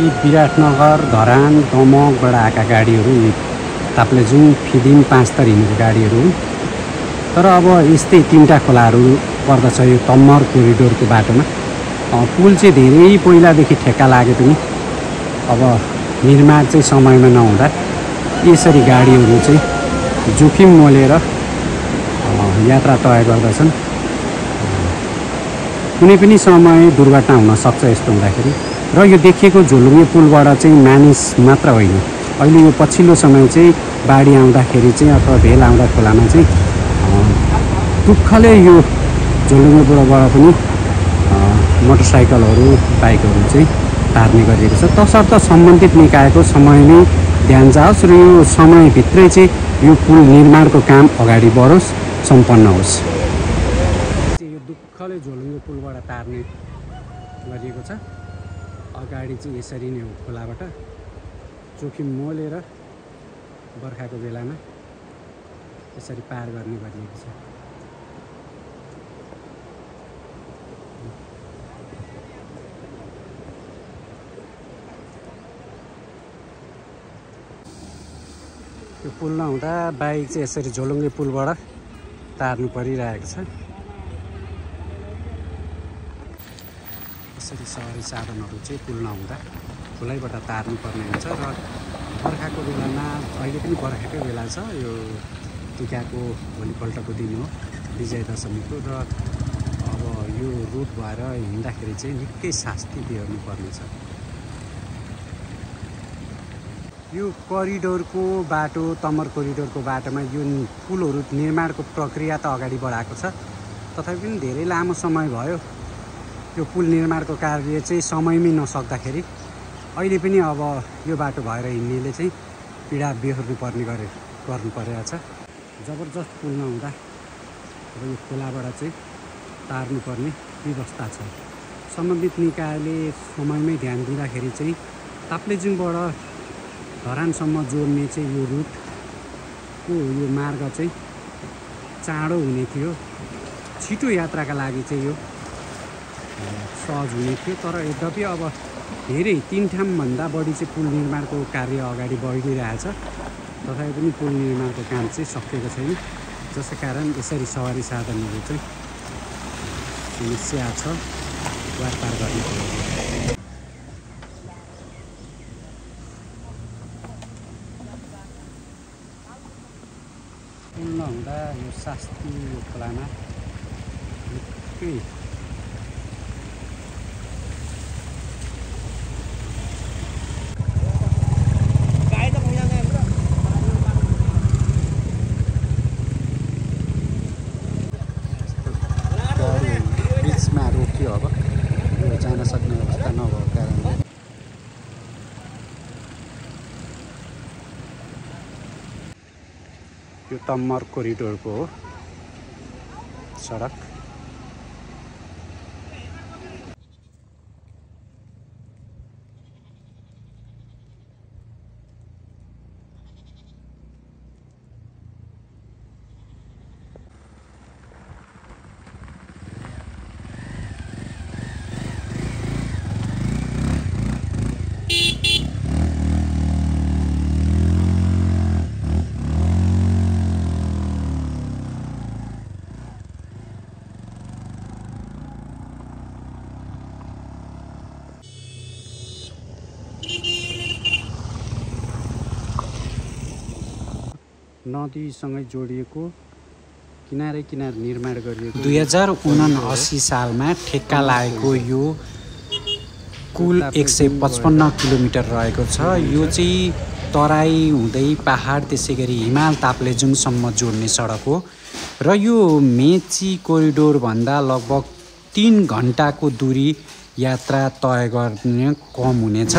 यी विराटनगर, धरान, दमकबाट आएका गाडीहरू, ताप्लेजुङ, फिदिम, पाँचथर हिँडेको गाडीहरू हुन्। तर अब यस्तै 3टा खोलाहरू पर्दछ यो तम्मर कोरिडोरको बाटोमा। पुल चाहिँ धेरै पहिलादेखि ठेक्का लागे पनि अब निर्माण चाहिँ समयमा नहुँदा यसरी गाडीहरू चाहिँ जोखिम मोलेर यात्रा तय गर्दछन्। कुनै पनि समय दुर्घटना हुन सक्छ यस्तो हुँदाखेरि। र यो देखिएको झोलुङ्गे पुलबाट चाहिँ मानिस मात्र होइन, अहिले यो पछिल्लो समय चाहिँ बाढी आउँदाखेरि चाहिँ अथवा भेल आउँदा खोलामा चाहिँ दुःखले यो झोलुङ्गे पुलबाट पनि मोटरसाइकलहरू, बाइकहरू चाहिँ तार्ने गरिएको छ। तसर्थ सम्बन्धित निकायको समयमै ध्यान जाओस् र यो समयभित्रै चाहिँ यो पुल निर्माणको काम अगाडि बढोस्, सम्पन्न होस्। यो दुःखले झोलुङ्गे पुलबाट तार्ने गरिएको छ। अगाडि चाहिँ यसरी नै हो, खोलाबाट जोखिम मोलेर बर्खाको बेलामा यसरी पार गर्ने गरिएको छ। यो पुल नहुँदा बाइक चाहिँ यसरी झोलुङ्गे पुलबाट तार्नु परिरहेको छ। यसरी सहरी साधनहरू चाहिँ पुल नहुँदा खोलैबाट तार्नु पर्ने हुन्छ। र बर्खाको बेलामा, अहिले पनि बर्खाकै बेला छ, यो टिकाको भोलिपल्टको दिन हो, विजय दशमीको। र अब यो रुट भएर हिँड्दाखेरि चाहिँ निकै शास्ति बेहोर्नु पर्नेछ। यो करिडोरको बाटो, तमर कोरिडोरको बाटोमा यो पुलहरू निर्माणको प्रक्रिया त अगाडि बढाएको छ, तथापि पनि धेरै लामो समय भयो। यो पुल निर्माणको कार्य चाहिँ समयमै नसक्दाखेरि अहिले पनि अब यो बाटो भएर हिँड्नेले चाहिँ पीडा बेहोर्नु गर्नु परेको छ। जबरजस्त पुल नहुँदा अब यो खोलाबाट चाहिँ तार्नुपर्ने व्यवस्था छ। सम्बन्धित निकायले समयमै ध्यान दिँदाखेरि चाहिँ ताप्लेजुङबाट धरानसम्म जोड्ने चाहिँ यो रुटको यो मार्ग चाहिँ चाँडो हुने थियो, छिटो यात्राका लागि चाहिँ यो सहज हुने थियो। तर यद्यपि अब धेरै 3 ठाउँभन्दा बढी चाहिँ पुल निर्माणको कार्य अगाडि बढिरहेछ, तथापि पनि पुल निर्माणको काम चाहिँ सकिएको छैन, जसै कारण यसरी सवारी साधनहरू चाहिँ समस्या छ वारपार गर्ने। पुल नहुँदा यो शास्ति खोलामा निकै बिचमा रोकियो। अब यो जान सक्ने अवस्था नभएको कारणले यो तम्मर कोरिडोरको हो सडक। नदीसँगै जोडिएको किनारै किनार निर्माण गरिएको 2079 सालमा ठेक्का लागेको यो कुल 155 किलोमिटर रहेको छ। यो चाहिँ तराई हुँदै पहाड त्यसै गरी हिमाल ताप्लेजुङसम्म जोड्ने सडक हो र यो मेची कोरिडोरभन्दा लगभग 3 घन्टाको दूरी यात्रा तय गर्ने कम हुनेछ।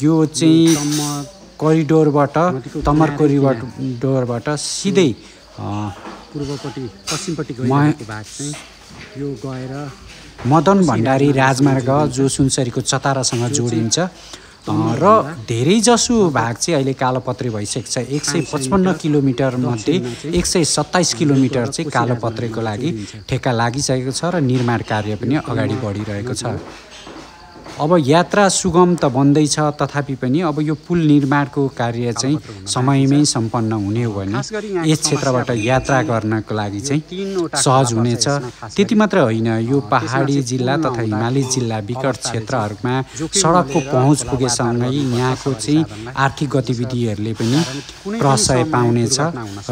यो चाहिँ कोरिडोरबाट तमर कोरिडोरबाट सिधै पूर्वपट्टि पश्चिमपट्टि गएको भाग चाहिँ यो गएर मदन भण्डारी राजमार्ग जो सुनसरीको चतारासँग जोडिन्छ र धेरैजसो भाग चाहिँ अहिले कालोपत्रे भइसकेको छ। 155 किलोमिटर मध्ये 127 किलोमिटर चाहिँ कालोपत्रेको लागि ठेक्का लागिसकेको छ र निर्माण कार्य पनि अगाडि बढिरहेको छ। अब यात्रा सुगम त बन्दैछ, तथापि पनि अब यो पुल निर्माणको कार्य चाहिँ समयमै सम्पन्न हुने हो भने यस क्षेत्रबाट यात्रा गर्नको लागि चाहिँ सहज हुनेछ। त्यति मात्र होइन, यो पहाडी जिल्ला तथा हिमाली जिल्ला विकट क्षेत्रहरूमा सडकको पहुँच पुगेसँगै यहाँको चाहिँ आर्थिक गतिविधिहरूले पनि प्रशय पाउनेछ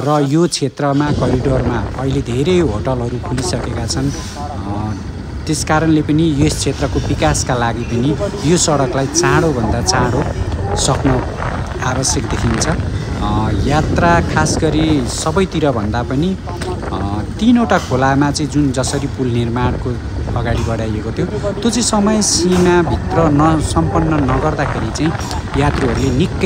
र यो क्षेत्रमा करिडोरमा अहिले धेरै होटलहरू खुलिसकेका छन्। त्यसकारणले पनि यस क्षेत्रको विकासका लागि पनि यो सडकलाई चाँडोभन्दा चाँडो सक्न आवश्यक देखिन्छ। यात्रा खास गरी सबैतिर भन्दा पनि 3वटा खोलामा चाहिँ जुन जसरी पुल निर्माणको अगाडि बढाइएको थियो त्यो चाहिँ समय सीमाभित्र सम्पन्न नगर्दाखेरि चाहिँ यात्रुहरूले निकै